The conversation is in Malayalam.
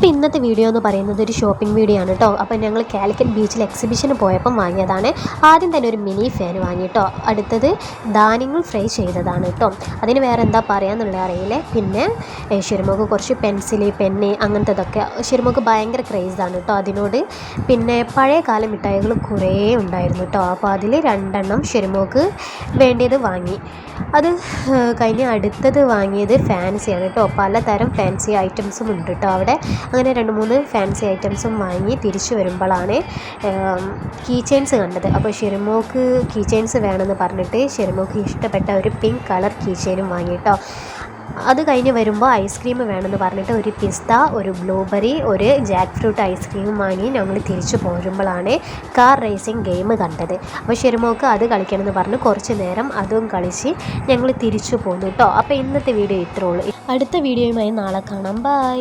അപ്പോൾ ഇന്നത്തെ വീഡിയോ എന്ന് പറയുന്നത് ഒരു ഷോപ്പിംഗ് വീഡിയോ ആണ് കേട്ടോ. അപ്പോൾ ഞങ്ങൾ കാലിക്കറ്റ് ബീച്ചിൽ എക്സിബിഷന് പോയപ്പം വാങ്ങിയതാണ്. ആദ്യം തന്നെ ഒരു മിനി ഫാൻ വാങ്ങി കേട്ടോ. അടുത്തത് ധാന്യങ്ങൾ ഫ്രൈ ചെയ്തതാണ് കേട്ടോ. അതിന് വേറെ എന്താ പറയാന്നുള്ളത് അറിയില്ലേ. പിന്നെ ഷിർമോക്ക് കുറച്ച് പെൻസിൽ, പെന്ന് അങ്ങനത്തതൊക്കെ ഷിർമോക്ക് ഭയങ്കര ക്രേസാണ് കേട്ടോ അതിനോട്. പിന്നെ പഴയ കാല മിഠായികൾ കുറേ ഉണ്ടായിരുന്നു കേട്ടോ. അപ്പോൾ അതിൽ 2 എണ്ണം ഷിർമോക്ക് വേണ്ടിയത് വാങ്ങി. അത് കഴിഞ്ഞ് അടുത്തത് വാങ്ങിയത് ഫാൻസിയാണ് കേട്ടോ. പലതരം ഫാൻസി ഐറ്റംസും ഉണ്ട് കേട്ടോ അവിടെ. അങ്ങനെ 2-3 ഫാൻസി ഐറ്റംസും വാങ്ങി തിരിച്ചു വരുമ്പോഴാണ് കീ ചെയിൻസ് കണ്ടത്. അപ്പോൾ ഷിർമോക്ക് കീ ചെയിൻസ് വേണമെന്ന് പറഞ്ഞിട്ട് ഷിർമോക്ക് ഇഷ്ടപ്പെട്ട ഒരു പിങ്ക് കളർ കീ ചെയിനും വാങ്ങി കേട്ടോ. അത് കഴിഞ്ഞ് വരുമ്പോൾ ഐസ്ക്രീം വേണമെന്ന് പറഞ്ഞിട്ട് ഒരു പിസ്ത, ഒരു ബ്ലൂബെറി, ഒരു ജാക്ക് ഫ്രൂട്ട് ഐസ്ക്രീമും വാങ്ങി ഞങ്ങൾ തിരിച്ചു പോരുമ്പോഴാണ് കാർ റേസിംഗ് ഗെയിം കണ്ടത്. അപ്പോൾ ഷിർമോക്ക് അത് കളിക്കണമെന്ന് പറഞ്ഞ് കുറച്ച് നേരം അതും കളിച്ച് ഞങ്ങൾ തിരിച്ചു പോന്നു കേട്ടോ. അപ്പോൾ ഇന്നത്തെ വീഡിയോ ഇത്രേ ഉള്ളൂ. അടുത്ത വീഡിയോയുമായി നാളെ കാണാം. ബൈ.